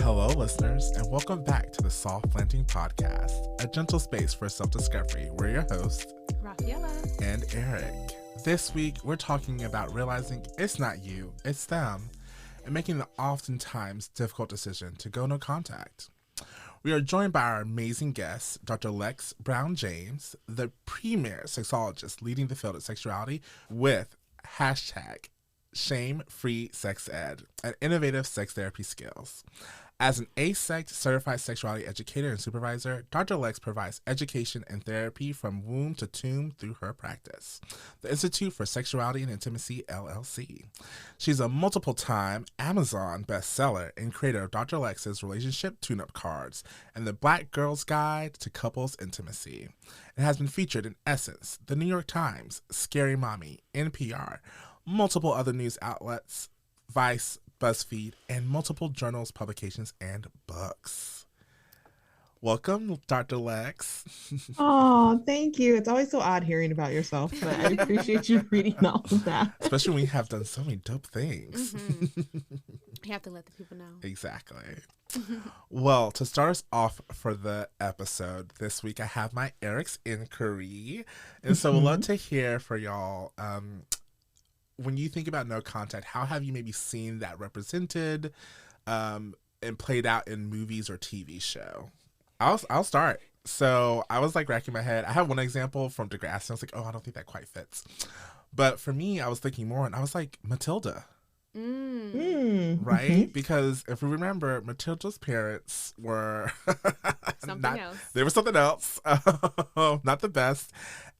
Hello, listeners, and welcome back to the Soft Planting Podcast, a gentle space for self-discovery. We're your hosts, Rafaela and Eric. This week, we're talking about realizing it's not you, it's them, and making the oftentimes difficult decision to go no contact. We are joined by our amazing guest, Dr. Lexx Brown-James, the premier sexologist leading the field of sexuality with hashtag shame-free sex ed and innovative sex therapy skills. As an ASECT certified sexuality educator and supervisor, Dr. Lexx provides education and therapy from womb to tomb through her practice, the Institute for Sexuality and Intimacy, LLC. She's a multiple-time Amazon bestseller and creator of Dr. Lexx's Relationship Tune-Up Cards and the Black Girl's Guide to Couples Intimacy. It has been featured in Essence, The New York Times, Scary Mommy, NPR, multiple other news outlets, Vice, BuzzFeed, and multiple journals, publications, and books. Welcome, Dr. Lexx. Oh, thank you. It's always so odd hearing about yourself, but I appreciate you reading all of that. Especially when you have done so many dope things. Mm-hmm. You have to let the people know. Exactly. Well, to start us off for the episode this week, I have my Eric's Inquiry. And so we'd love to hear for y'all, when you think about no contact, how have you maybe seen that represented and played out in movies or TV show? I'll start. So I was like racking my head. I have one example from Degrassi. I was like, oh, I don't think that quite fits. But for me, I was thinking more, and I was like, Matilda. Right? Because if we remember, Matilda's parents were Something else. They were something else. Not the best.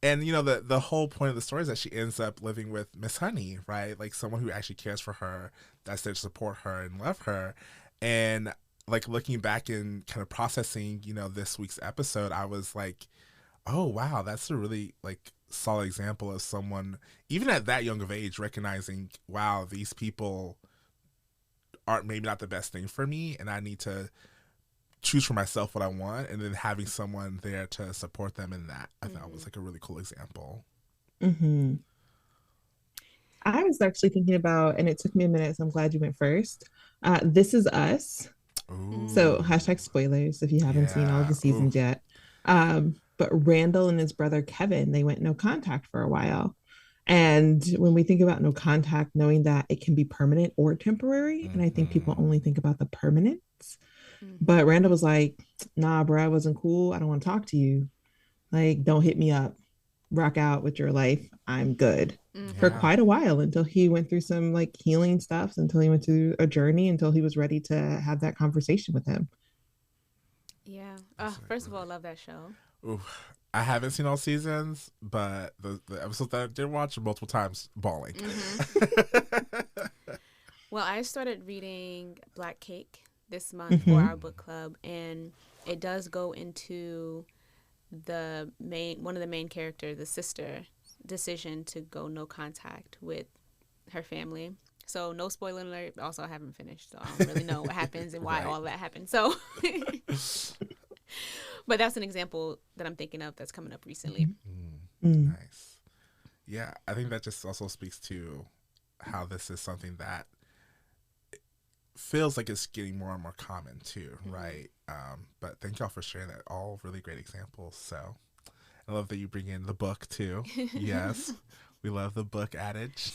And, you know, the whole point of the story is that she ends up living with Miss Honey, right? Like someone who actually cares for her, that's there to support her and love her. And like looking back and kind of processing, you know, this week's episode, I was like, oh, wow, that's a really like solid example of someone, even at that young of age, recognizing, wow, these people aren't maybe not the best thing for me, and I need to choose for myself what I want, and then having someone there to support them in that, I thought was like a really cool example. Mm-hmm. I was actually thinking about, and it took me a minute, so I'm glad you went first. This Is Us. Ooh. So hashtag spoilers if you haven't seen all of the seasons yet. But Randall and his brother Kevin, they went no contact for a while. And when we think about no contact, knowing that it can be permanent or temporary, and I think people only think about the permanence. But Randall was like, nah, bro, I wasn't cool. I don't want to talk to you. Like, don't hit me up. Rock out with your life. I'm good. For quite a while, until he went through some like healing stuff, until he went through a journey, until he was ready to have that conversation with him. Yeah. First of all, I love that show. Ooh, I haven't seen all seasons, but the episodes that I did watch multiple times, bawling. Well, I started reading Black Cake this month for our book club, and it does go into one of the main characters, the sister, decision to go no contact with her family. So no spoiler alert. Also, I haven't finished, so I don't really know what happens and why all that happened. So, but that's an example that I'm thinking of that's coming up recently. Nice. Yeah, I think that just also speaks to how this is something that feels like it's getting more and more common too, right? But thank y'all for sharing that. All really great examples. So I love that you bring in the book too. Yes, we love the book adage.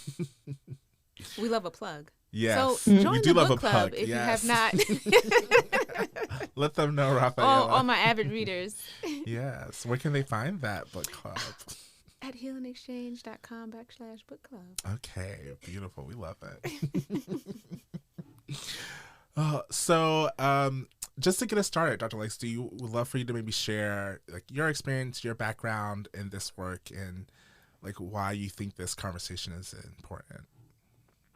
We love a plug. Yes, so join we the do love book a club plug. if yes. you have not. Let them know, Rafaela. all my avid readers. Yes, where can they find that book club? At healingexchange.com/book club. Okay, beautiful. We love it. So, just to get us started, Dr. Lexx, would love for you to maybe share like your experience, your background in this work, and like why you think this conversation is important.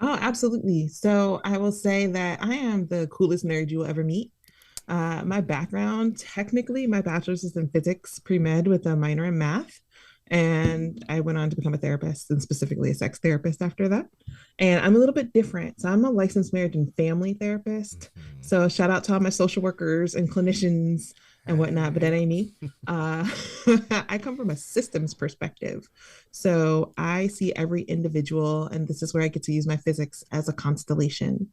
Oh, absolutely. So I will say that I am the coolest nerd you will ever meet. My background, technically, my bachelor's is in physics, pre-med with a minor in math. And I went on to become a therapist, and specifically a sex therapist after that. And I'm a little bit different. So I'm a licensed marriage and family therapist. So shout out to all my social workers and clinicians and whatnot, but that ain't me. Uh, I come from a systems perspective. So I see every individual, and this is where I get to use my physics as a constellation.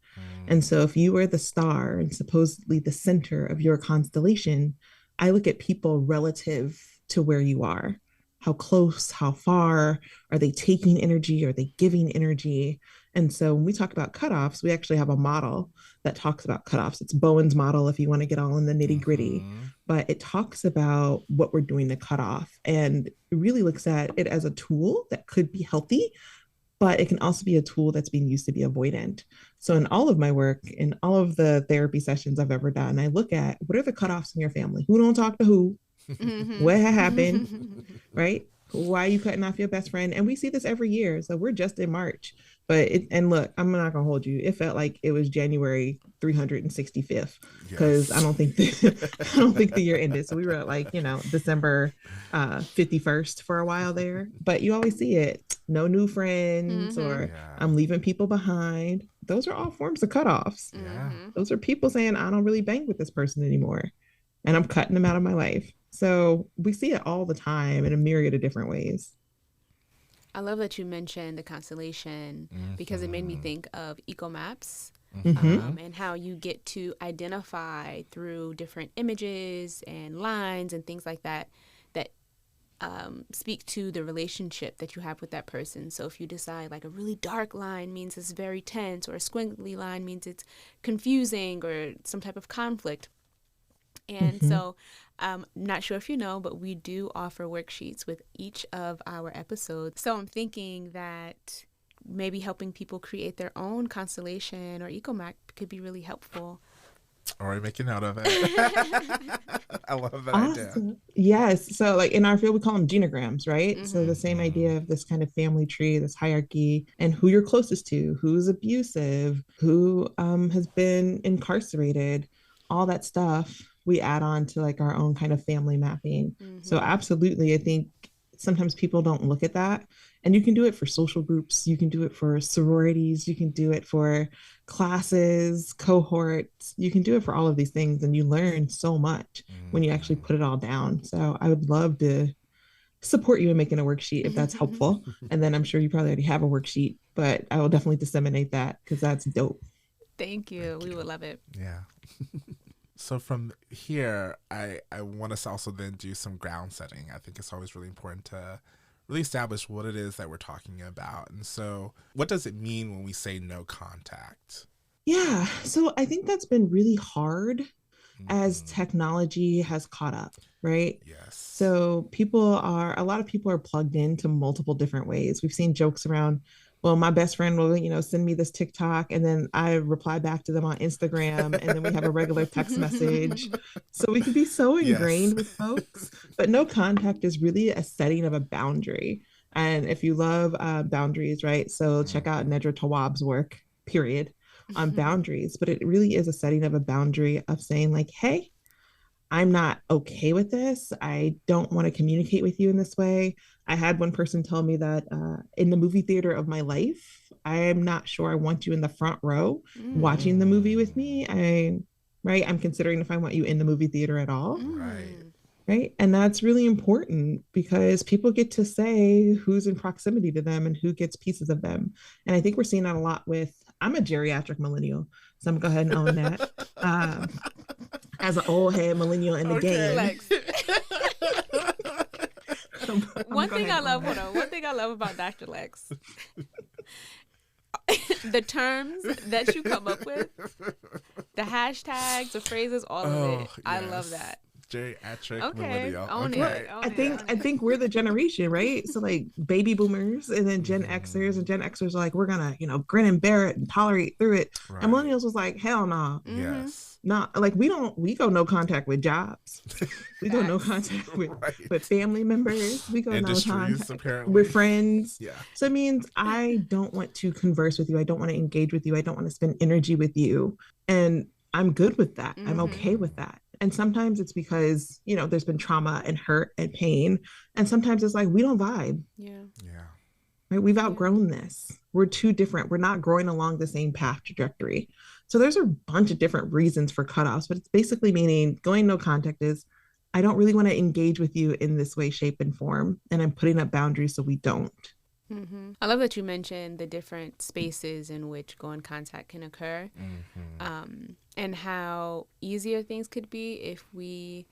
And so if you are the star and supposedly the center of your constellation, I look at people relative to where you are. How close, how far, are they taking energy? Are they giving energy? And so when we talk about cutoffs, we actually have a model that talks about cutoffs. It's Bowen's model if you want to get all in the nitty gritty, but it talks about what we're doing to cut off. And it really looks at it as a tool that could be healthy, but it can also be a tool that's being used to be avoidant. So in all of my work, in all of the therapy sessions I've ever done, I look at what are the cutoffs in your family? Who don't talk to who? What happened? Right? Why are you cutting off your best friend? And we see this every year. So we're just in March. And look, I'm not gonna hold you. It felt like it was January 365th because I don't think the year ended. So we were at like, December 51st for a while there. But you always see it. No new friends or I'm leaving people behind. Those are all forms of cutoffs. Those are people saying I don't really bang with this person anymore. And I'm cutting them out of my life. So we see it all the time in a myriad of different ways. I love that you mentioned the constellation because it made me think of eco maps and how you get to identify through different images and lines and things like that speak to the relationship that you have with that person. So if you decide like a really dark line means it's very tense, or a squiggly line means it's confusing or some type of conflict. And so I'm not sure if you know, but we do offer worksheets with each of our episodes. So I'm thinking that maybe helping people create their own constellation or eco map could be really helpful. All right, make a note of it. I love that idea. Yes. So like in our field, we call them genograms, right? So the same idea of this kind of family tree, this hierarchy, and who you're closest to, who's abusive, who has been incarcerated, all that stuff we add on to like our own kind of family mapping. So absolutely, I think sometimes people don't look at that. And you can do it for social groups, you can do it for sororities, you can do it for classes, cohorts, you can do it for all of these things. And you learn so much when you actually put it all down. So I would love to support you in making a worksheet if that's helpful. And then I'm sure you probably already have a worksheet, but I will definitely disseminate that because that's dope. Thank you. We would love it. Yeah. So from here, I want us to also then do some ground setting. I think it's always really important to really establish what it is that we're talking about. And so what does it mean when we say no contact? Yeah. So I think that's been really hard as technology has caught up, right? Yes. So a lot of people are plugged into multiple different ways. We've seen jokes around, well, my best friend will, send me this TikTok and then I reply back to them on Instagram and then we have a regular text message. So we can be so ingrained with folks, but no contact is really a setting of a boundary. And if you love boundaries, right? So check out Nedra Tawwab's work, period, on boundaries. But it really is a setting of a boundary of saying like, hey, I'm not okay with this. I don't want to communicate with you in this way. I had one person tell me that in the movie theater of my life, I am not sure I want you in the front row watching the movie with me. I'm considering if I want you in the movie theater at all. Right. And that's really important because people get to say who's in proximity to them and who gets pieces of them. And I think we're seeing that a lot I'm a geriatric millennial, so I'm going to go ahead and own that. As an old head millennial in the game. One thing I love about Dr. Lexx, the terms that you come up with, the hashtags, the phrases, all of it. Yes. I love that. Geriatric millennial. I think we're the generation, right? So like baby boomers and then Gen Xers, and Gen Xers are like, we're gonna, grin and bear it and tolerate through it. Right. And millennials was like, hell no. Yes. Not like we go no contact with jobs. We go no contact with family members. We go no contact apparently. With friends. Yeah. So it means I don't want to converse with you. I don't want to engage with you. I don't want to spend energy with you. And I'm good with that. I'm okay with that. And sometimes it's because, there's been trauma and hurt and pain. And sometimes it's like, we don't vibe. Yeah. Right? We've outgrown this. We're too different. We're not growing along the same path trajectory. So there's a bunch of different reasons for cutoffs, but it's basically meaning going no contact is I don't really want to engage with you in this way, shape, and form. And I'm putting up boundaries so we don't. I love that you mentioned the different spaces in which going contact can occur, and how easier things could be if we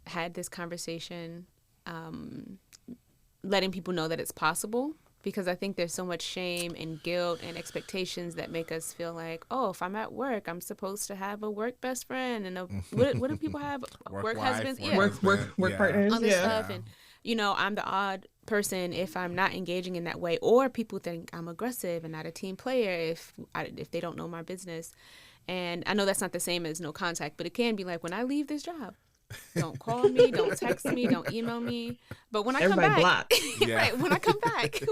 had this conversation, letting people know that it's possible. Because I think there's so much shame and guilt and expectations that make us feel like, oh, if I'm at work, I'm supposed to have a work best friend and what do people have? Work husbands, work partners, all this stuff, and I'm the odd person if I'm not engaging in that way, or people think I'm aggressive and not a team player if they don't know my business. And I know that's not the same as no contact, but it can be like when I leave this job. Don't call me, don't text me, don't email me. But when I come back, right, when I come back,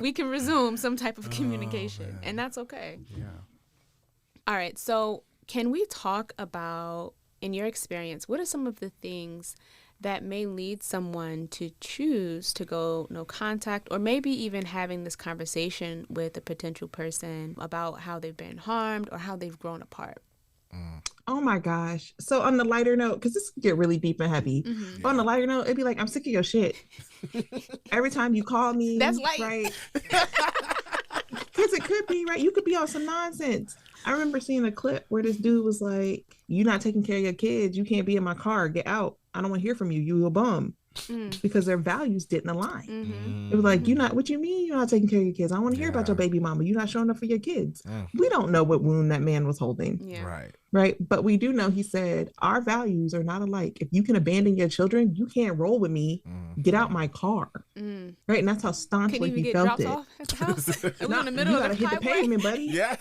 we can resume some type of communication, and that's okay. Yeah. All right, so can we talk about, in your experience, what are some of the things that may lead someone to choose to go no contact, or maybe even having this conversation with a potential person about how they've been harmed or how they've grown apart? Oh my gosh. So on the lighter note, because this can get really deep and heavy. Mm-hmm. On the lighter note, it'd be like, I'm sick of your shit. Every time you call me. That's light. Right? Because it could be, right? You could be on some nonsense. I remember seeing a clip where this dude was like, you're not taking care of your kids. You can't be in my car. Get out. I don't want to hear from you. You a bum. Because their values didn't align. Mm-hmm. It was like, what you mean you're not taking care of your kids? I don't want to hear about your baby mama. You're not showing up for your kids. We don't know what wound that man was holding. Yeah. Right. But we do know he said, our values are not alike. If you can abandon your children, you can't roll with me. Get out my car. Right. And that's how staunchly he felt it. Off at the house? It was in the middle of the hit the pavement, buddy. Yeah.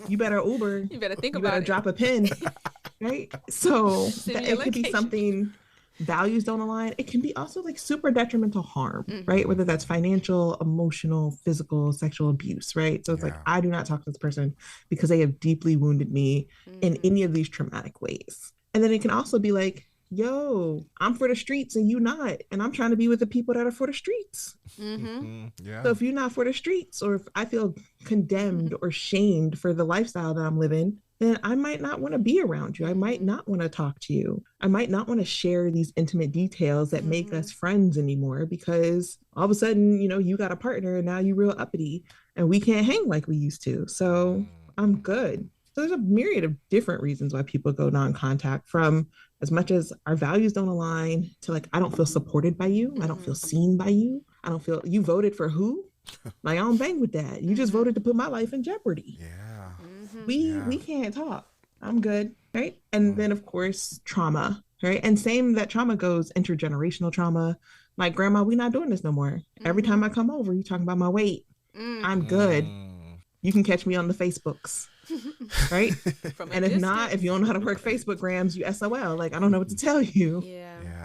You better Uber. You better think about it. You better drop a pin. Right. So it could be something. Values don't align. It can be also like super detrimental harm, right? Whether that's financial, emotional, physical, sexual abuse, right? So it's like, I do not talk to this person because they have deeply wounded me in any of these traumatic ways. And then it can also be like, yo, I'm for the streets and you not, and I'm trying to be with the people that are for the streets. So if you're not for the streets, or if I feel condemned or shamed for the lifestyle that I'm living, then I might not want to be around you. I might not want to talk to you. I might not want to share these intimate details that make us friends anymore, because all of a sudden, you got a partner and now you're real uppity and we can't hang like we used to. So I'm good. So there's a myriad of different reasons why people go non-contact, from as much as our values don't align to like, I don't feel supported by you. I don't feel seen by you. I don't feel, you voted for who? Like, I don't bang with that. You just voted to put my life in jeopardy. Yeah. We can't talk. I'm good. Right. And then of course, trauma, right? And same that trauma goes intergenerational trauma. Like, grandma, we're not doing this no more. Every time I come over, you talking about my weight. I'm good. You can catch me on the Facebooks. Right. And if you don't know how to work Facebook grams, you SOL. Like, I don't know what to tell you.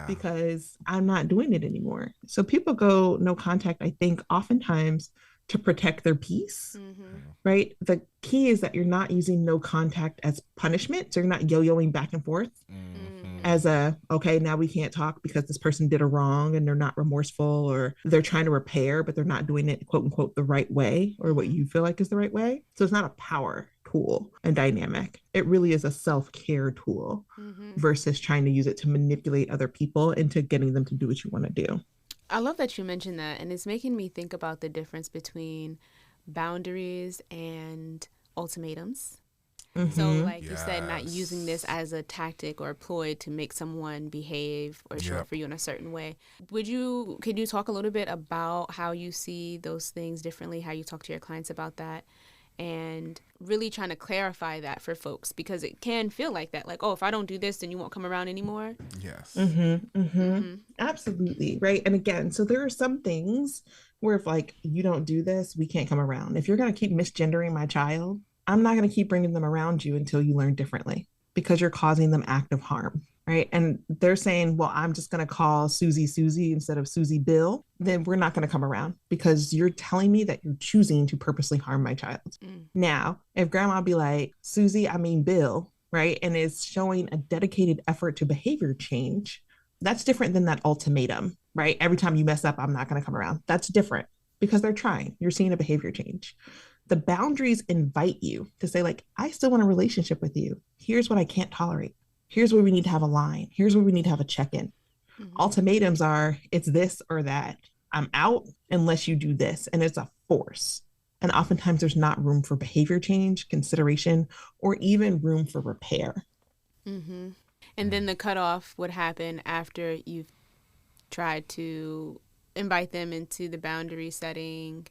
Because I'm not doing it anymore. So people go no contact, I think, oftentimes to protect their peace, right? The key is that you're not using no contact as punishment. So you're not yo-yoing back and forth as okay, now we can't talk because this person did a wrong and they're not remorseful, or they're trying to repair, but they're not doing it, quote unquote, the right way, or what you feel like is the right way. So it's not a power tool and dynamic. It really is a self-care tool versus trying to use it to manipulate other people into getting them to do what you want to do. I love that you mentioned that, and it's making me think about the difference between boundaries and ultimatums. So like you said, not using this as a tactic or a ploy to make someone behave or show up for you in a certain way. Could you talk a little bit about how you see those things differently, how you talk to your clients about that, and really trying to clarify that for folks, because it can feel like that, like, oh, if I don't do this, then you won't come around anymore. Yes. Absolutely. Right. And again, so there are some things where if like, you don't do this, we can't come around. If you're going to keep misgendering my child, I'm not going to keep bringing them around you until you learn differently, because you're causing them active harm. Right. And they're saying, well, I'm just going to call Susie instead of Susie Bill. Then we're not going to come around, because you're telling me that you're choosing to purposely harm my child. Now, if grandma be like, Susie, I mean Bill, right, and is showing a dedicated effort to behavior change, that's different than that ultimatum, right? Every time you mess up, I'm not going to come around. That's different, because they're trying. You're seeing a behavior change. The boundaries invite you to say, like, I still want a relationship with you. Here's what I can't tolerate. Here's where we need to have a line. Here's where we need to have a check-in. Ultimatums are, it's this or that. I'm out unless you do this. And it's a force. And oftentimes there's not room for behavior change, consideration, or even room for repair. And then the cutoff would happen after you've tried to invite them into the boundary setting,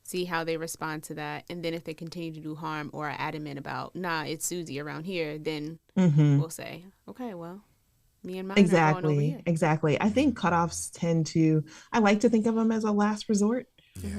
see how they respond to that. And then if they continue to do harm or are adamant about, nah, it's Susie around here, then we'll say, okay, well, me and mine are going over here. Exactly. I think cutoffs I like to think of them as a last resort,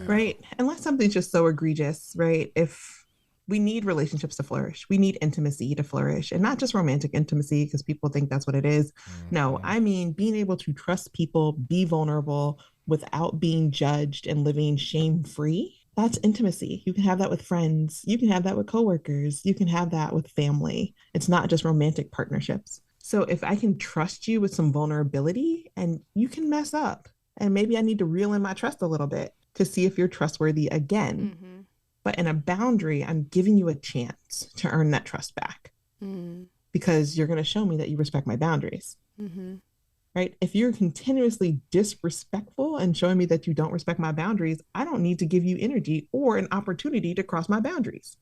right? Unless something's just so egregious, right? If we need relationships to flourish, we need intimacy to flourish, and not just romantic intimacy because people think that's what it is. No, I mean, being able to trust people, be vulnerable without being judged and living shame-free. That's intimacy. You can have that with friends. You can have that with coworkers. You can have that with family. It's not just romantic partnerships. So if I can trust you with some vulnerability, and you can mess up, and maybe I need to reel in my trust a little bit to see if you're trustworthy again. But in a boundary, I'm giving you a chance to earn that trust back because you're going to show me that you respect my boundaries. Right? If you're continuously disrespectful and showing me that you don't respect my boundaries, I don't need to give you energy or an opportunity to cross my boundaries.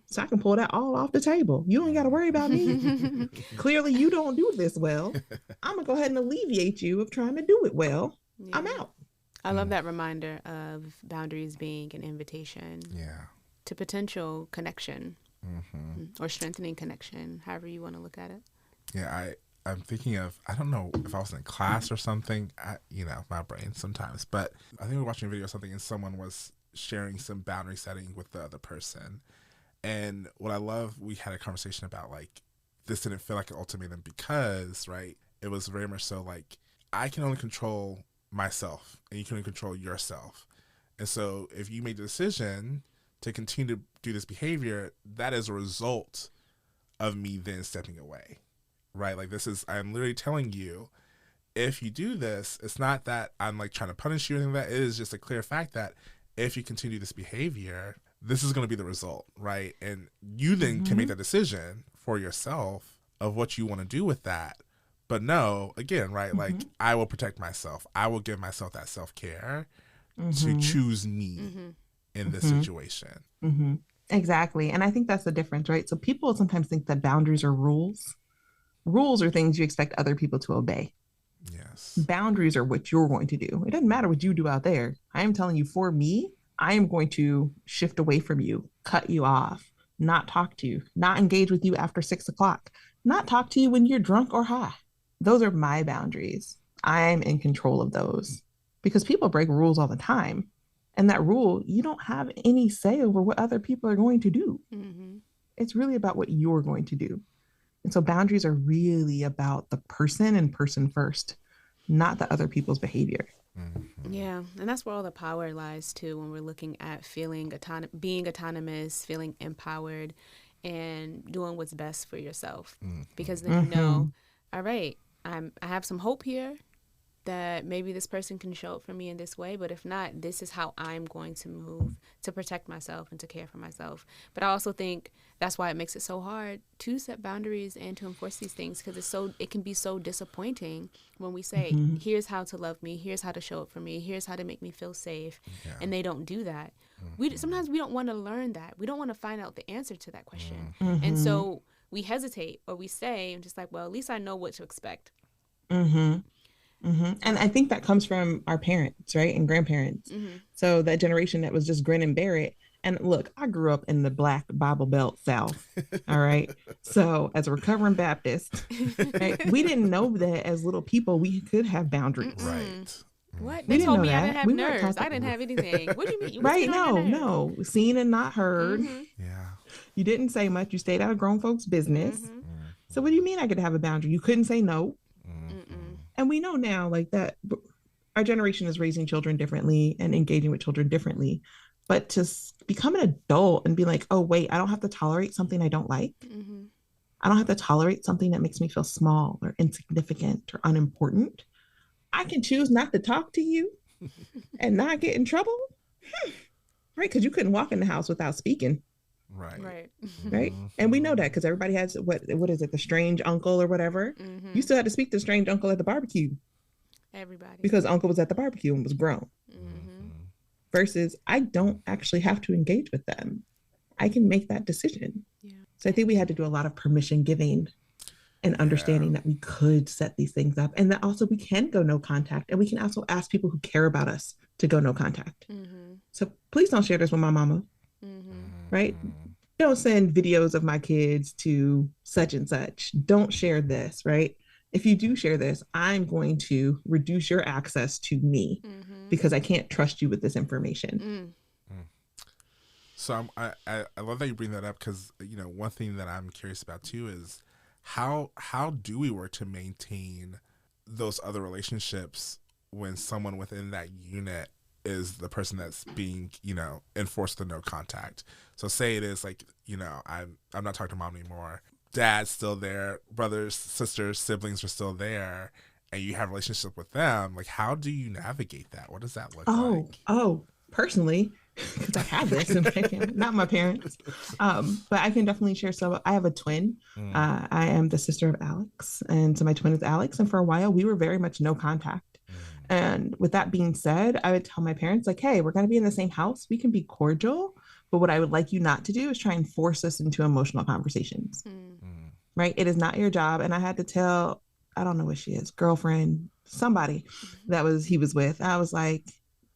So I can pull that all off the table. You don't got to worry about me. Clearly, you don't do this well. I'm going to go ahead and alleviate you of trying to do it well. I'm out. I love that reminder of boundaries being an invitation to potential connection or strengthening connection, however you want to look at it. Yeah, I'm thinking of, I don't know if I was in class or something, my brain sometimes, but I think we were watching a video or something and someone was sharing some boundary setting with the other person. And what I love, we had a conversation about like, this didn't feel like an ultimatum because, right, it was very much so like, I can only control myself and you can only control yourself. And so if you made the decision to continue to do this behavior, that is a result of me then stepping away. Right? Like I'm literally telling you, if you do this, it's not that I'm like trying to punish you or anything like that. It is just a clear fact that if you continue this behavior, this is going to be the result, right? And you then can make that decision for yourself of what you want to do with that. But no, again, right? Like I will protect myself. I will give myself that self-care to choose me in this situation. Exactly. And I think that's the difference, right? So people sometimes think that boundaries are rules. Rules are things you expect other people to obey. Yes. Boundaries are what you're going to do. It doesn't matter what you do out there. I am telling you, for me, I am going to shift away from you, cut you off, not talk to you, not engage with you after 6 o'clock, not talk to you when you're drunk or high. Those are my boundaries. I'm in control of those because people break rules all the time. And that rule, you don't have any say over what other people are going to do. It's really about what you're going to do. And so boundaries are really about the person and person first, not the other people's behavior. Yeah, and that's where all the power lies too when we're looking at being autonomous, feeling empowered, and doing what's best for yourself. Because then you know, all right, I have some hope here that maybe this person can show up for me in this way, but if not, this is how I'm going to move to protect myself and to care for myself. But I also think that's why it makes it so hard to set boundaries and to enforce these things, because it can be so disappointing when we say, here's how to love me, here's how to show up for me, here's how to make me feel safe, and they don't do that. Sometimes we don't want to learn that. We don't want to find out the answer to that question. And so we hesitate, or we say, I'm just like, well, at least I know what to expect. And I think that comes from our parents, right? And grandparents. So that generation that was just grin and bear it. And look, I grew up in the Black Bible Belt South. All right. So as a recovering Baptist, right, we didn't know that as little people, we could have boundaries. Right. What? They told me I didn't have nerves. I didn't have anything. What do you mean? Right. No. Seen and not heard. Yeah. You didn't say much. You stayed out of grown folks' business. So what do you mean I could have a boundary? You couldn't say no. And we know now, like, that our generation is raising children differently and engaging with children differently. But to become an adult and be like, oh, wait, I don't have to tolerate something I don't like. I don't have to tolerate something that makes me feel small or insignificant or unimportant. I can choose not to talk to you and not get in trouble. Right? Because you couldn't walk in the house without speaking. Right. Right. Right. And we know that because everybody has what is it, the strange uncle or whatever. You still had to speak to the strange uncle at the barbecue. Everybody. Because uncle was at the barbecue and was grown. Versus I don't actually have to engage with them. I can make that decision. Yeah. So I think we had to do a lot of permission giving and understanding that we could set these things up, and that also we can go no contact, and we can also ask people who care about us to go no contact. So please don't share this with my mama. Right? Don't send videos of my kids to such and such. Don't share this, right? If you do share this, I'm going to reduce your access to me because I can't trust you with this information. So I love that you bring that up because, you know, one thing that I'm curious about too is how do we work to maintain those other relationships when someone within that unit is the person that's being, you know, enforced the no contact. So say it is like, you know, I'm not talking to mom anymore. Dad's still there. Brothers, sisters, siblings are still there. And you have a relationship with them. Like, how do you navigate that? What does that look like? Oh, personally, because I have this in my family, not my parents. But I can definitely share. So I have a twin. I am the sister of Alex. And so my twin is Alex. And for a while, we were very much no contact. And with that being said, I would tell my parents, like, hey, we're going to be in the same house. We can be cordial. But what I would like you not to do is try and force us into emotional conversations. Right? It is not your job. And I had to tell, I don't know what she is, girlfriend, somebody he was with. I was like,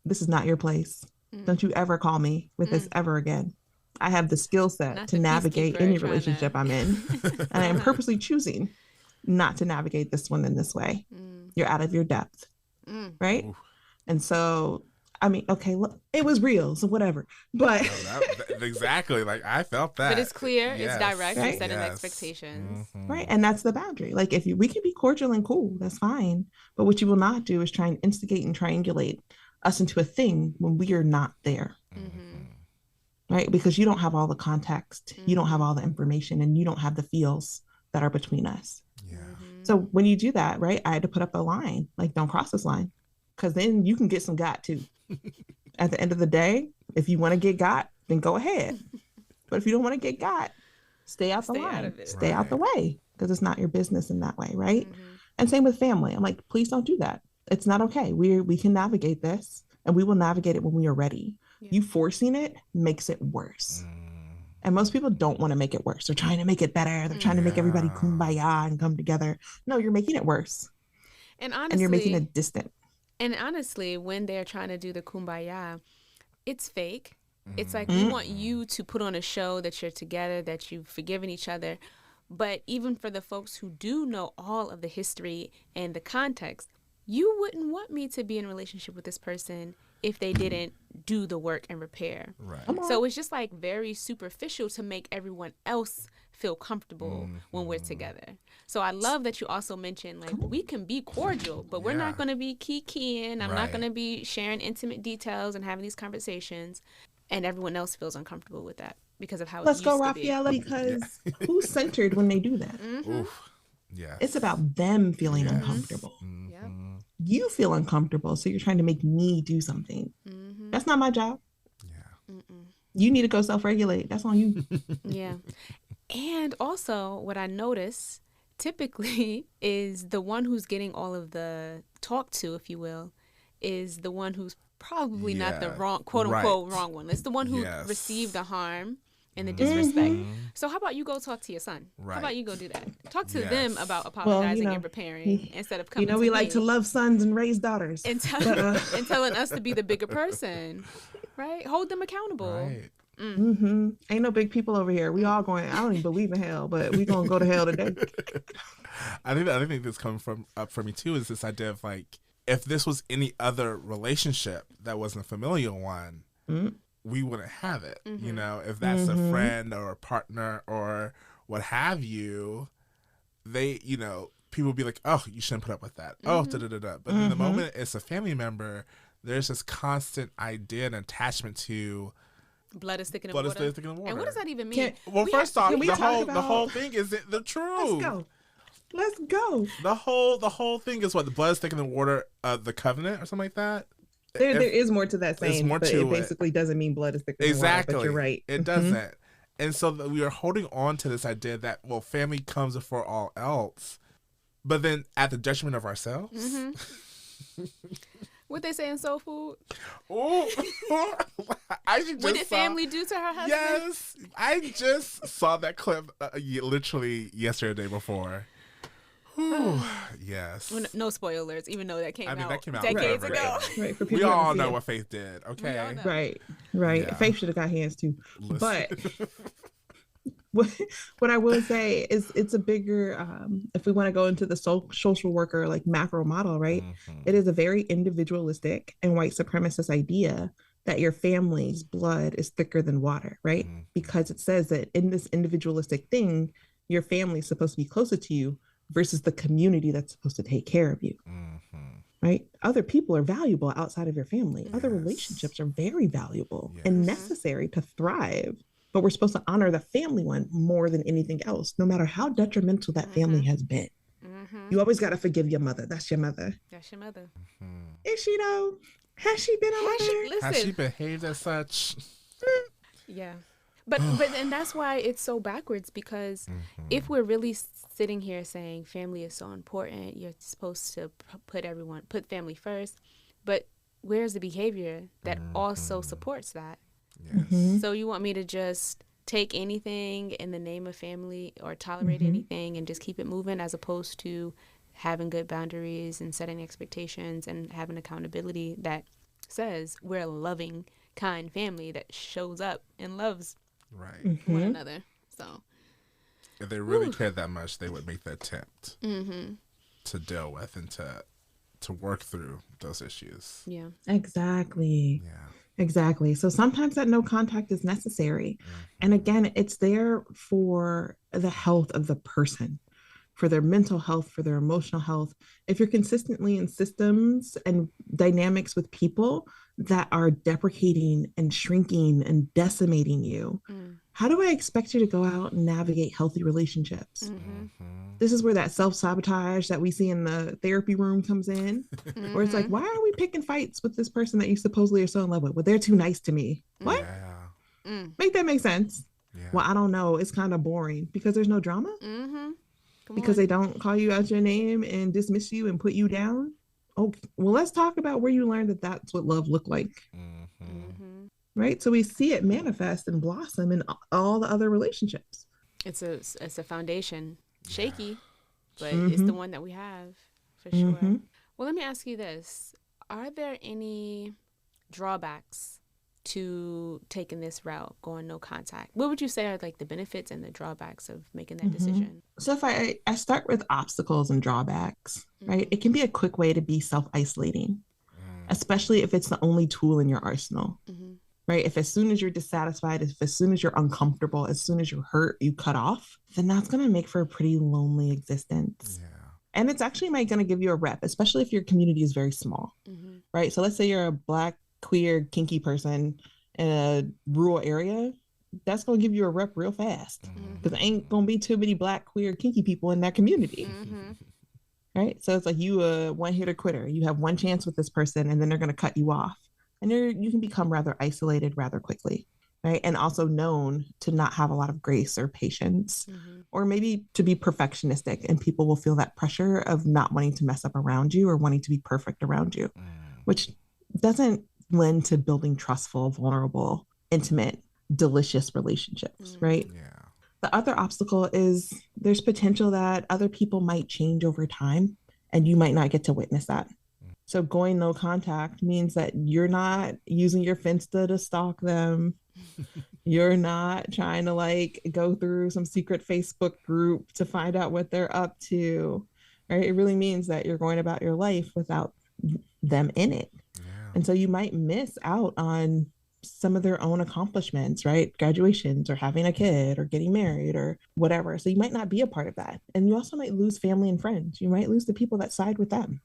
this is not your place. Don't you ever call me with this ever again. I have the skill set to navigate any relationship I'm in. And I am purposely choosing not to navigate this one in this way. You're out of your depth. Right? Oof. And so, I mean, okay, look, it was real, so whatever. But exactly, like I felt that. But it's clear, it's direct, right? You're setting expectations. Right, and that's the boundary. Like we can be cordial and cool, that's fine. But what you will not do is try and instigate and triangulate us into a thing when we are not there. Right? Because you don't have all the context, you don't have all the information, and you don't have the feels that are between us. So when you do that, right, I had to put up a line, like, don't cross this line, because then you can get some got too. At the end of the day, if you want to get got, then go ahead. But if you don't want to get got, stay out the line, stay out the way, because it's not your business in that way, right? And same with family. I'm like, please don't do that. It's not okay. We can navigate this, and we will navigate it when we are ready. You forcing it makes it worse. And most people don't want to make it worse. They're trying to make it better. They're trying to make everybody kumbaya and come together. No, you're making it worse. And honestly, and you're making it distant. And honestly, when they're trying to do the kumbaya, it's fake. It's like we want you to put on a show that you're together, that you've forgiven each other. But even for the folks who do know all of the history and the context, you wouldn't want me to be in a relationship with this person if they didn't do the work and repair. Right. So it's just like very superficial to make everyone else feel comfortable when we're together. So I love that you also mentioned, like, we can be cordial, but we're not going to be kikiing. I'm not going to be sharing intimate details and having these conversations. And everyone else feels uncomfortable with that because of how Let's it go, used to be. Rafaela, because who's centered when they do that? It's about them feeling uncomfortable. You feel uncomfortable, so you're trying to make me do something. That's not my job. You need to go self-regulate. That's on you. And also, what I notice typically is the one who's getting all of the talk to, if you will, is the one who's probably not the wrong, quote unquote, wrong one. It's the one who received the harm and the disrespect. So how about you go talk to your son? How about you go do that? Talk to them about apologizing and repairing instead of coming to we me. like to love sons and raise daughters. And, and telling us to be the bigger person, right? Hold them accountable. Right. Ain't no big people over here. We all going, I don't even believe in hell, but we gonna go to hell today. I think the other thing that's coming up for me too is this idea of, like, if this was any other relationship that wasn't a familial one, we wouldn't have it. You know, if that's a friend or a partner or what have you, they, you know, people would be like, oh, you shouldn't put up with that. Oh, da-da-da-da. But in the moment it's a family member, there's this constant idea and attachment to blood is thicker than water. And what does that even mean? First off, the whole thing is the truth. Let's go. The whole thing is what, the blood is thicker than water, the covenant or something like that. There is more to that saying, but it basically doesn't mean blood is thicker than water, but you're right. It doesn't. And so that we are holding on to this idea that, well, family comes before all else, but then at the detriment of ourselves. Mm-hmm. What they say in Soul Food? Oh, what did family do to her husband? Yes, I just saw that clip literally yesterday, the day before. Yes. Well, no spoilers, even though that came out decades ago. Right, for people we all know what Faith did, okay? Right. Yeah. Faith should have got hands too. Listen. But what I will say is it's a bigger, if we want to go into the social worker like macro model, right? Mm-hmm. It is a very individualistic and white supremacist idea that your family's blood is thicker than water, right? Mm-hmm. Because it says that in this individualistic thing, your family is supposed to be closer to you versus the community that's supposed to take care of you, right? Other people are valuable outside of your family. Yes. Other relationships are very valuable and necessary to thrive. But we're supposed to honor the family one more than anything else, no matter how detrimental that family has been. You always got to forgive your mother. That's your mother. That's your mother. Is she though? Has she been a mother? Has she behaved as such? Yeah. But and that's why it's so backwards, because if we're really sitting here saying family is so important, you're supposed to put family first, but where's the behavior that also supports that? Yes. So you want me to just take anything in the name of family or tolerate anything and just keep it moving, as opposed to having good boundaries and setting expectations and having accountability that says we're a loving, kind family that shows up and loves one another. So if they really cared that much, they would make the attempt to deal with and to work through those issues. Yeah. Exactly. Yeah. Exactly. So sometimes that no contact is necessary. And again, it's there for the health of the person, for their mental health, for their emotional health. If you're consistently in systems and dynamics with people that are deprecating and shrinking and decimating you, how do I expect you to go out and navigate healthy relationships? This is where that self-sabotage that we see in the therapy room comes in, where it's like, why are we picking fights with this person that you supposedly are so in love with? Well, they're too nice to me. What? Yeah. Make that make sense? Yeah. Well, I don't know. It's kind of boring because there's no drama. Because they don't call you out your name and dismiss you and put you down. Okay, well, let's talk about where you learned that that's what love looked like. Right? So we see it manifest and blossom in all the other relationships. It's a foundation. Shaky, but it's the one that we have for sure. Well, let me ask you this. Are there any drawbacks to taking this route, going no contact? What would you say are like the benefits and the drawbacks of making that decision? So if I start with obstacles and drawbacks, right? It can be a quick way to be self-isolating, especially if it's the only tool in your arsenal. Right? If as soon as you're dissatisfied, if as soon as you're uncomfortable, as soon as you're hurt, you cut off, then that's going to make for a pretty lonely existence. Yeah. And it's actually going to give you a rep, especially if your community is very small, right? So let's say you're a Black, queer, kinky person in a rural area. That's going to give you a rep real fast because there ain't going to be too many Black, queer, kinky people in that community. Right? So it's like you a one-hitter quitter. You have one chance with this person and then they're going to cut you off. And you can become rather isolated rather quickly, right? And also known to not have a lot of grace or patience, or maybe to be perfectionistic, and people will feel that pressure of not wanting to mess up around you or wanting to be perfect around you, which doesn't lend to building trustful, vulnerable, intimate, delicious relationships, right? Yeah. The other obstacle is there's potential that other people might change over time and you might not get to witness that. So going no contact means that you're not using your Finsta to stalk them. You're not trying to like go through some secret Facebook group to find out what they're up to. Right? It really means that you're going about your life without them in it. Yeah. And so you might miss out on some of their own accomplishments, right? Graduations or having a kid or getting married or whatever. So you might not be a part of that. And you also might lose family and friends. You might lose the people that side with them.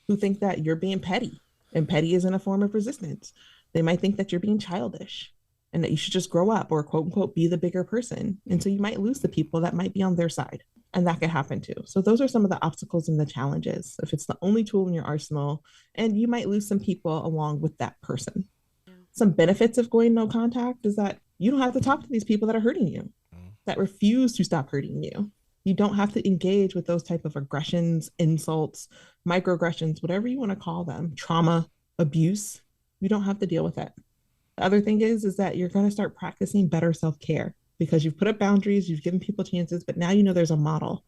Who think that you're being petty, and petty isn't a form of resistance. They might think that you're being childish and that you should just grow up or quote unquote be the bigger person. And so you might lose the people that might be on their side, and that could happen too. So those are some of the obstacles and the challenges if it's the only tool in your arsenal, and you might lose some people along with that person. Some benefits of going no contact is that You don't have to talk to these people that are hurting you, that refuse to stop hurting you. You don't have to engage with those type of aggressions, insults, microaggressions, whatever you want to call them, trauma, abuse. You don't have to deal with it. The other thing is that you're going to start practicing better self-care because you've put up boundaries, you've given people chances, but now you know there's a model.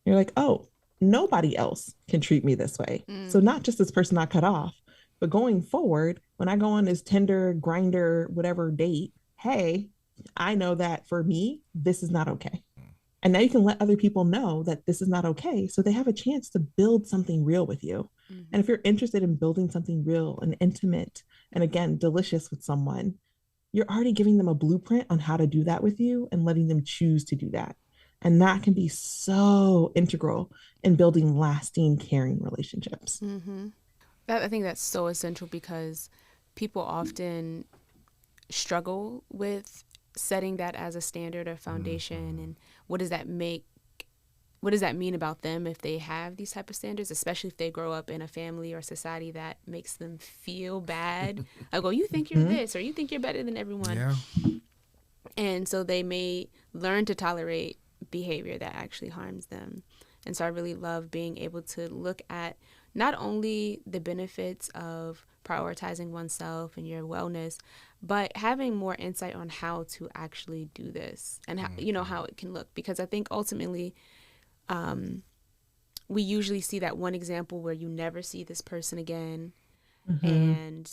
You're like, oh, nobody else can treat me this way. So not just this person I cut off, but going forward, when I go on this Tinder, Grinder, whatever date, hey, I know that for me, this is not okay. And now you can let other people know that this is not okay. So they have a chance to build something real with you. And if you're interested in building something real and intimate, and again, delicious with someone, you're already giving them a blueprint on how to do that with you and letting them choose to do that. And that can be so integral in building lasting, caring relationships. I think that's so essential because people often struggle with setting that as a standard or foundation, and what does that mean about them if they have these type of standards, especially if they grow up in a family or society that makes them feel bad. Like, oh, you think you're this, or you think you're better than everyone. Yeah. And so they may learn to tolerate behavior that actually harms them. And so I really love being able to look at not only the benefits of prioritizing oneself and your wellness, but having more insight on how to actually do this and how, how it can look. Because I think ultimately, we usually see that one example where you never see this person again, and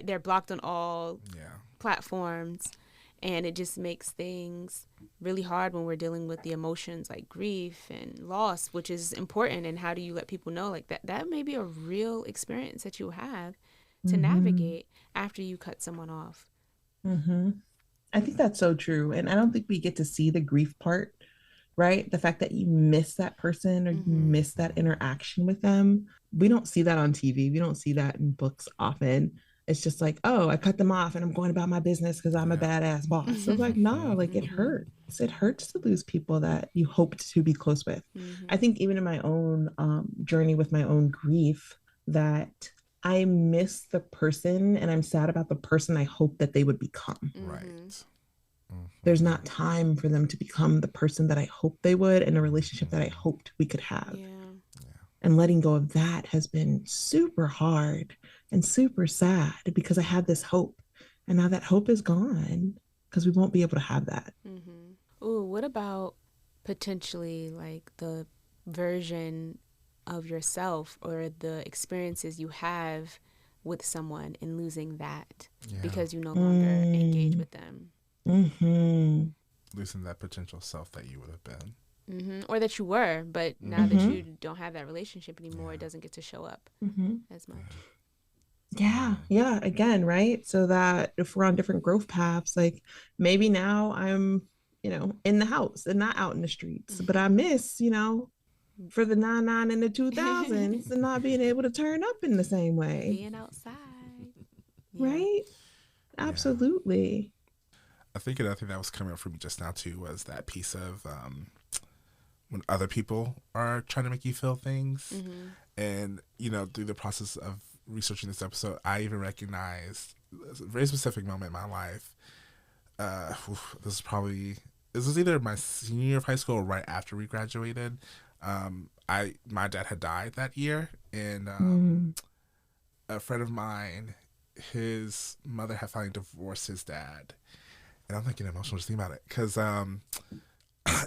they're blocked on all platforms, and it just makes things really hard when we're dealing with the emotions like grief and loss, which is important. And how do you let people know like that may be a real experience that you have to navigate after you cut someone off? I think that's so true. And I don't think we get to see the grief part, right? The fact that you miss that person or you miss that interaction with them. We don't see that on TV. We don't see that in books often. It's just like, oh, I cut them off and I'm going about my business because I'm a badass boss. So it's like, no, like it hurts. It hurts to lose people that you hoped to be close with. I think even in my own journey with my own grief, that I miss the person and I'm sad about the person I hope that they would become. Right. There's not time for them to become the person that I hoped they would in a relationship that I hoped we could have. And letting go of that has been super hard and super sad because I had this hope. And now that hope is gone because we won't be able to have that. Ooh, what about potentially like the version of yourself or the experiences you have with someone and losing that because you no longer engage with them? Losing that potential self that you would have been. Or that you were, but now that you don't have that relationship anymore, it doesn't get to show up as much. Yeah. Again, right? So that if we're on different growth paths, like maybe now I'm, in the house and not out in the streets, but I miss, for the 99 and the 2000s and not being able to turn up in the same way. Being outside. Right? Absolutely. I think another thing that was coming up for me just now too was that piece of when other people are trying to make you feel things. And, through the process of researching this episode, I even recognized a very specific moment in my life. This was either my senior year of high school or right after we graduated. My dad had died that year, and a friend of mine, his mother had finally divorced his dad. And I'm getting emotional just thinking about it because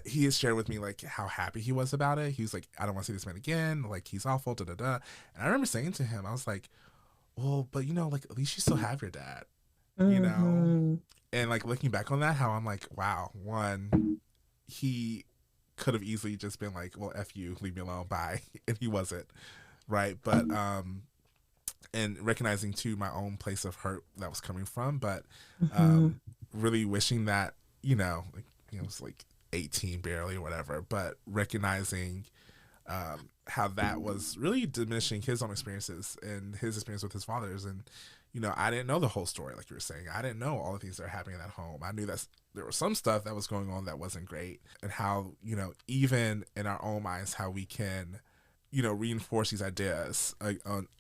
he has shared with me like how happy he was about it. He was like, I don't want to see this man again. Like, he's awful, da da da. And I remember saying to him, I was like, well, but like at least you still have your dad, And like looking back on that, how I'm like, wow, one, he could have easily just been like, well, F you, leave me alone, bye. And he wasn't, right? But and recognizing too my own place of hurt that was coming from, but really wishing that, it was like 18 barely or whatever, but recognizing how that was really diminishing his own experiences and his experience with his fathers. And, I didn't know the whole story, like you were saying. I didn't know all the things that are happening at home. I knew that there was some stuff that was going on that wasn't great, and how, even in our own minds, how we can, reinforce these ideas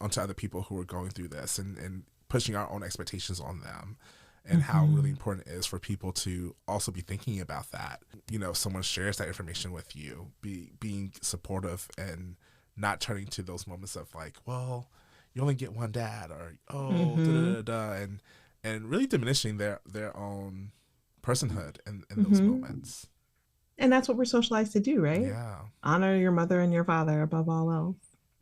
onto other people who are going through this and pushing our own expectations on them. and how really important it is for people to also be thinking about that. You know, if someone shares that information with you, being supportive and not turning to those moments of like, well, you only get one dad, or oh, da da da da, and really diminishing their own personhood in those moments. And that's what we're socialized to do, right? Yeah. Honor your mother and your father above all else.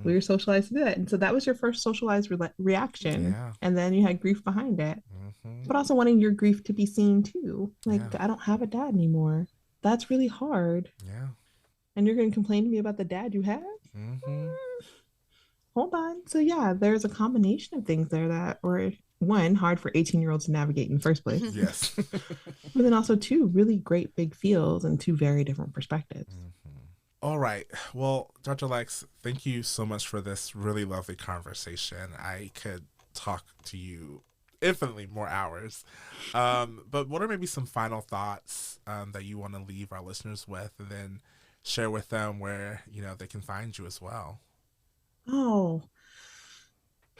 We were socialized to do that. And so that was your first socialized reaction. Yeah. And then you had grief behind it. But also wanting your grief to be seen too. Like, I don't have a dad anymore. That's really hard. Yeah. And you're going to complain to me about the dad you have? Hold on. So yeah, there's a combination of things there that were, one, hard for 18-year-olds to navigate in the first place. Yes. But then also two, really great big feels and two very different perspectives. All right. Well, Dr. Lexx, thank you so much for this really lovely conversation. I could talk to you infinitely more hours. But what are maybe some final thoughts that you want to leave our listeners with, and then share with them where, you know, they can find you as well? Oh,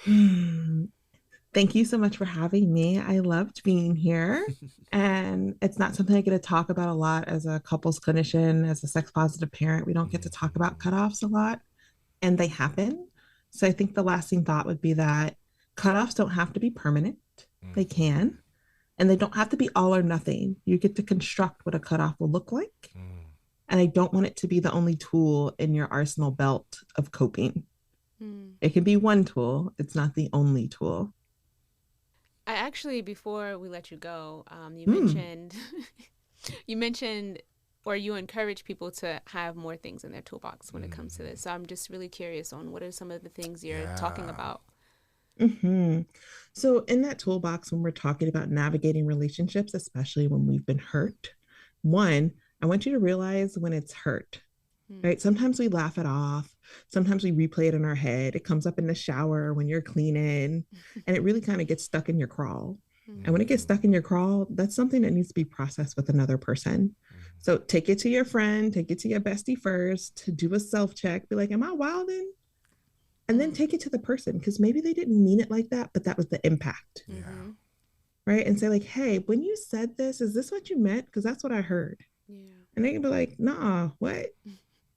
thank you so much for having me. I loved being here. And it's not something I get to talk about a lot as a couples clinician, as a sex positive parent. We don't get to talk about cutoffs a lot, and they happen. So I think the lasting thought would be that cutoffs don't have to be permanent. They can. And they don't have to be all or nothing. You get to construct what a cutoff will look like. And I don't want it to be the only tool in your arsenal belt of coping. It can be one tool. It's not the only tool. I actually, before we let you go, you mentioned, or you encourage people to have more things in their toolbox when it comes to this. So I'm just really curious on what are some of the things you're talking about. So in that toolbox, when we're talking about navigating relationships, especially when we've been hurt, one, I want you to realize when it's hurt, right? Sometimes we laugh it off. Sometimes we replay it in our head. It comes up in the shower when you're cleaning, and it really kind of gets stuck in your crawl. And when it gets stuck in your crawl, that's something that needs to be processed with another person. So take it to your friend, take it to your bestie first, do a self-check, be like, am I wilding? And then take it to the person, because maybe they didn't mean it like that, but that was the impact. Right? And say like, hey, when you said this, is this what you meant? Because that's what I heard. And they can be like, nah, what?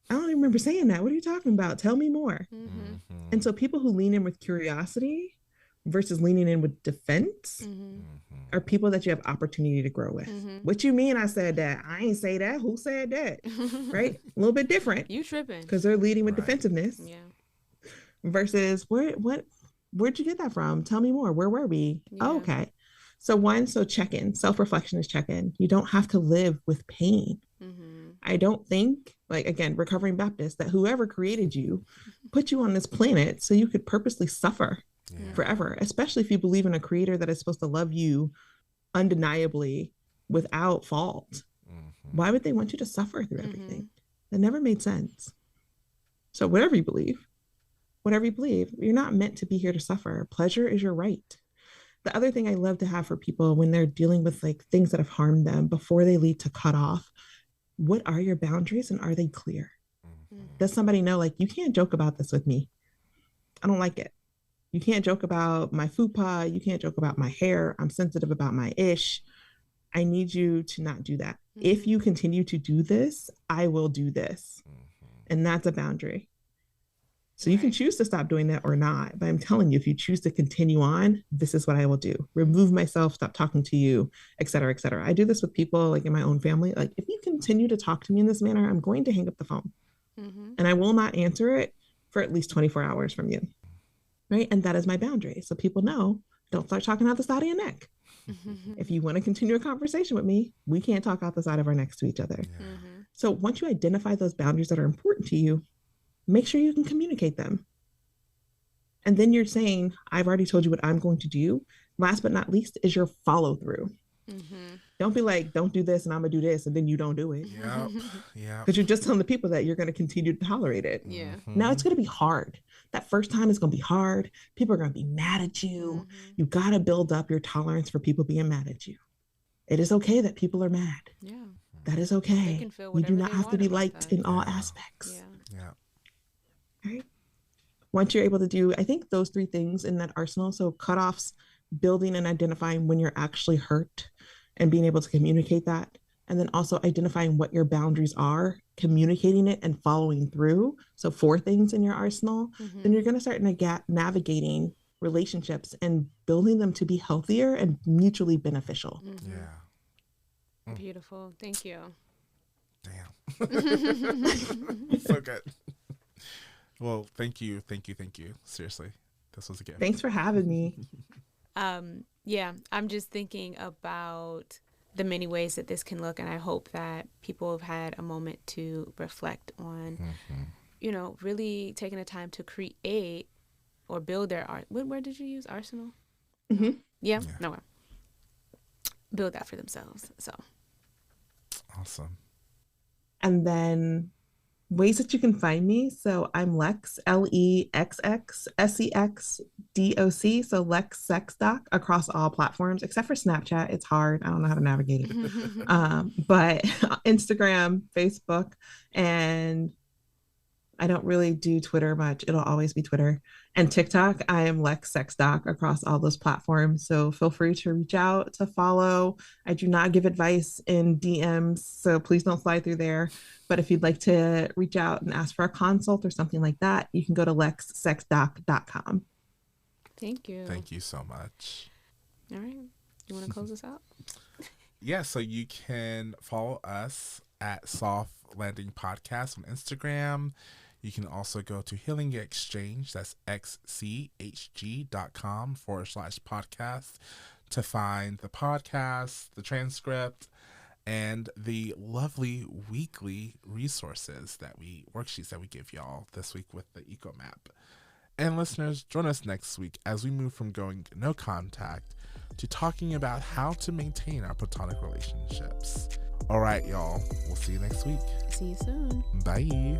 I don't even remember saying that. What are you talking about? Tell me more. And so people who lean in with curiosity versus leaning in with defense are people that you have opportunity to grow with. What you mean I said that? I ain't say that. Who said that? Right? A little bit different. You tripping. Because they're leading with defensiveness. Versus where'd you get that from? Tell me more. Where were we? Oh, okay. So check-in. Self-reflection is check-in. You don't have to live with pain. I don't think, like, again, recovering Baptist, that whoever created you put you on this planet so you could purposely suffer forever, especially if you believe in a creator that is supposed to love you undeniably without fault. Why would they want you to suffer through everything? That never made sense. So whatever you believe, you're not meant to be here to suffer. Pleasure is your right. The other thing I love to have for people when they're dealing with like things that have harmed them before they lead to cut off, what are your boundaries and are they clear? Does somebody know, like, you can't joke about this with me? I don't like it. You can't joke about my fupa. You can't joke about my hair. I'm sensitive about my ish. I need you to not do that. If you continue to do this, I will do this. And that's a boundary. So you can choose to stop doing that or not. But I'm telling you, if you choose to continue on, this is what I will do. Remove myself, stop talking to you, et cetera, et cetera. I do this with people like in my own family. Like, if you continue to talk to me in this manner, I'm going to hang up the phone. And I will not answer it for at least 24 hours from you. Right? And that is my boundary. So people know, don't start talking out the side of your neck. If you want to continue a conversation with me, we can't talk out the side of our necks to each other. So once you identify those boundaries that are important to you, make sure you can communicate them. And then you're saying, I've already told you what I'm going to do. Last but not least is your follow through. Don't be like, don't do this and I'm gonna do this, and then you don't do it. Because you're just telling the people that you're going to continue to tolerate it. Now it's going to be hard. That first time is going to be hard. People are going to be mad at you. You got to build up your tolerance for people being mad at you. It is okay that people are mad. That is okay. You do not have to be liked in all aspects. Right? Once you're able to do, I think, those three things in that arsenal, so cutoffs building and identifying when you're actually hurt and being able to communicate that. And then also identifying what your boundaries are, communicating it and following through. So 4 things in your arsenal, then you're going to start navigating relationships and building them to be healthier and mutually beneficial. Yeah. Beautiful. Thank you. Damn. So good. Well, thank you. Seriously, this was a gift. Thanks for having me. Yeah, I'm just thinking about the many ways that this can look, and I hope that people have had a moment to reflect on, you know, really taking the time to create or build their art. What word did you use? Arsenal? Yeah? No. Build that for themselves. So. Awesome. And then ways that you can find me. So I'm Lexx, LEXXSEXDOC. So Lexx Sex Doc across all platforms, except for Snapchat. It's hard. I don't know how to navigate it. But Instagram, Facebook, and I don't really do Twitter much. It'll always be Twitter. And TikTok, I am Lexx Sex Doc across all those platforms. So feel free to reach out, to follow. I do not give advice in DMs, so please don't slide through there. But if you'd like to reach out and ask for a consult or something like that, you can go to lexsexdoc.com. Thank you. Thank you so much. All right. You want to close us out? Yeah, so you can follow us at Soft Landing Podcast on Instagram. You can also go to Healing Exchange, that's xchg.com/podcast, to find the podcast, the transcript, and the lovely weekly worksheets that we give y'all this week with the Eco Map. And listeners, join us next week as we move from going no contact to talking about how to maintain our platonic relationships. All right, y'all. We'll see you next week. See you soon. Bye.